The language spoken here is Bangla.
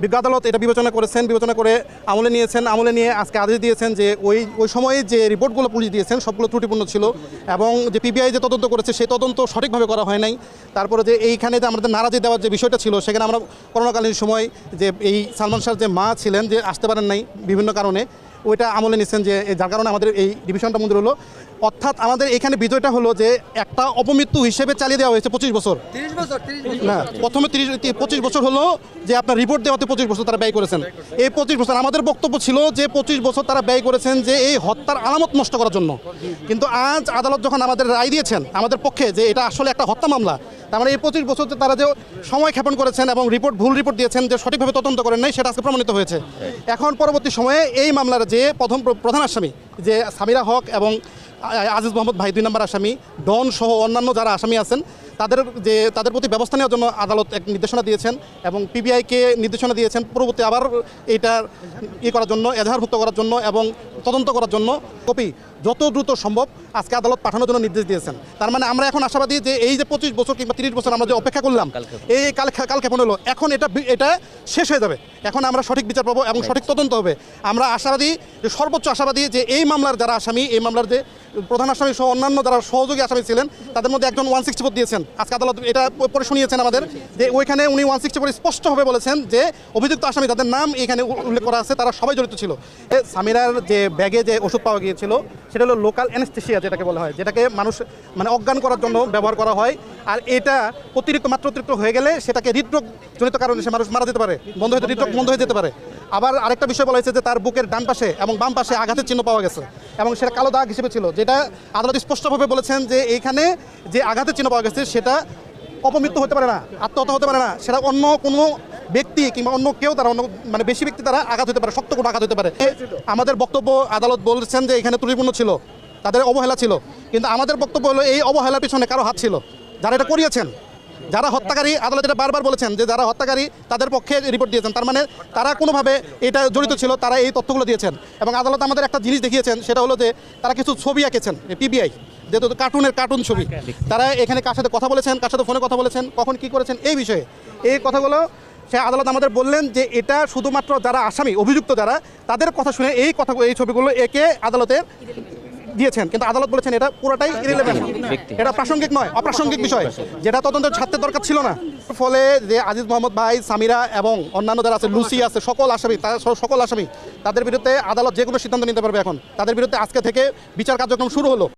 বিজ্ঞ আদালত এটা বিবেচনা করেছেন, বিবেচনা করে আমলে নিয়েছেন, আমলে নিয়ে আজকে আদেশ দিয়েছেন যে ওই সময়ে যে রিপোর্টগুলো পুলিশ দিয়েছেন সবগুলো ত্রুটিপূর্ণ ছিল এবং যে পিবিআই যে তদন্ত করেছে সেই তদন্ত সঠিকভাবে করা হয় নাই। তারপরে যে এইখানে যে আমাদের নারাজি দেওয়ার যে বিষয়টা ছিল সেখানে আমরা করোনাকালীন সময় যে এই সালমান শাহর যে মা ছিলেন যে আসতে পারেন নাই বিভিন্ন কারণে, ওইটা আমলে নিচ্ছেন যে যার কারণে আমাদের এই ডিভিশনটা মঞ্জুর হলো। অর্থাৎ আমাদের এখানে বিজয়টা হলো যে একটা অপমৃত্যু হিসেবে চালিয়ে দেওয়া হয়েছে 25 বছর। না, প্রথমে 25 বছর হলো যে আপনার রিপোর্ট দেওয়াতে 25 বছর তারা ব্যয় করেছেন। এই 25 বছর আমাদের বক্তব্য ছিল যে 25 বছর তারা ব্যয় করেছেন যে এই হত্যার আলামত নষ্ট করার জন্য। কিন্তু আজ আদালত যখন আমাদের রায় দিয়েছেন আমাদের পক্ষে যে এটা আসলে একটা হত্যা মামলা, তার মানে এই 25 বছর তারা যে সময় ক্ষেপণ করেছেন এবং ভুল রিপোর্ট দিয়েছেন, যে সঠিকভাবে তদন্ত করেন নাই, সেটা আজকে প্রমাণিত হয়েছে। এখন পরবর্তী সময়ে এই মামলার যে প্রধান আসামি যে সামিরা হক এবং আজিজ মোহাম্মদ ভাই 2 নম্বর আসামি, ডন সহ অন্যান্য যারা আসামি আছেন তাদের প্রতি ব্যবস্থা নেওয়ার জন্য আদালত এক নির্দেশনা দিয়েছেন এবং পিবিআইকে নির্দেশনা দিয়েছেন পরবর্তী আবার এটা করার জন্য, এজাহারভুক্ত করার জন্য এবং তদন্ত করার জন্য কপি যত দ্রুত সম্ভব আজকে আদালত পাঠানোর জন্য নির্দেশ দিয়েছেন। তার মানে আমরা এখন আশাবাদী যে এই যে 25 বছর কিংবা 30 বছর আমরা যে অপেক্ষা করলাম, এই কালক্ষেপণ হলো, এখন এটা শেষ হয়ে যাবে। এখন আমরা সঠিক বিচার পাবো এবং সঠিক তদন্ত হবে। আমরা আশাবাদী যে সর্বোচ্চ আশাবাদী যে এই মামলার যারা আসামি, এই মামলার যে প্রধান আসামি সহ অন্যান্য যারা সহযোগী আসামি ছিলেন তাদের মধ্যে একজন 164 দিয়েছেন। আজকে আদালত এটা পরে শুনিয়েছেন আমাদের যে ওইখানে উনি 164 স্পষ্টভাবে বলেছেন যে অভিযুক্ত আসামি যাদের নাম এখানে উল্লেখ করা আছে তারা সবাই জড়িত ছিল। সামিরার যে ব্যাগে যে ওষুধ পাওয়া গিয়েছিল সেটা হলো লোকাল অ্যানেস্থেসিয়া যেটাকে বলা হয়, যেটাকে মানুষ মানে অজ্ঞান করার জন্য ব্যবহার করা হয়। আর এটা মাত্রাতিরিক্ত হয়ে গেলে সেটাকে হৃদরোগ জনিত কারণে সে মানুষ মারা যেতে পারে, হৃদরোগ বন্ধ হয়ে যেতে পারে। আবার আরেকটা বিষয় বলা হয়েছে যে তার বুকের ডান পাশে এবং বাম পাশে আঘাতের চিহ্ন পাওয়া গেছে এবং সেটা কালো দাগ হিসেবে ছিল, যেটা আদালত স্পষ্টভাবে বলেছেন যে এইখানে যে আঘাতের চিহ্ন পাওয়া গেছে সেটা অপমৃত্যু হতে পারে না, আত্মহত্যা হতে পারে না, সেটা অন্য কোনো ব্যক্তি কিংবা অন্য কেউ তারা অন্য মানে বেশি ব্যক্তি তারা আঘাত হতে পারে, শক্ত কোনো আঘাত হতে পারে। আমাদের বক্তব্য আদালত বলছেন যে এখানে ত্রুটিপূর্ণ ছিল, তাদের অবহেলা ছিল, কিন্তু আমাদের বক্তব্য হলো এই অবহেলার পিছনে কারো হাত ছিল, যারা এটা করিয়েছেন, যারা হত্যাকারী। আদালত এটা বারবার বলেছেন যে যারা হত্যাকারী তাদের পক্ষে রিপোর্ট দিয়েছেন, তার মানে তারা কোনোভাবে এটা জড়িত ছিল, তারা এই তথ্যগুলো দিয়েছেন। এবং আদালত আমাদের একটা জিনিস দেখিয়েছেন, সেটা হলো যে তারা কিছু ছবি আঁকেছেন পিবিআই, যেহেতু কার্টুন ছবি, তারা এখানে কার সাথে কথা বলেছেন, কার সাথে ফোনে কথা বলেছেন, কখন কি করেছেন, এই বিষয়ে এই কথাগুলো সে আদালত আমাদের বললেন যে এটা শুধুমাত্র যারা আসামি অভিযুক্ত যারা তাদের কথা শুনে এই ছবিগুলো একে আদালতে দিয়েছেন। কিন্তু আদালত বলেছেন এটা পুরোটাই ইরিলেভেন্ট, এটা প্রাসঙ্গিক নয়, অপ্রাসঙ্গিক বিষয়, যেটা তদন্তের ছাড়তে দরকার ছিল না। ফলে যে আজিজ মোহাম্মদ ভাই, সামিরা এবং অন্যান্য যারা আছে, লুসি আছে, সকল আসামি তাদের বিরুদ্ধে আদালত যে কোনো সিদ্ধান্ত নিতে পারবে। এখন তাদের বিরুদ্ধে আজকে থেকে বিচার কার্যক্রম শুরু হলো।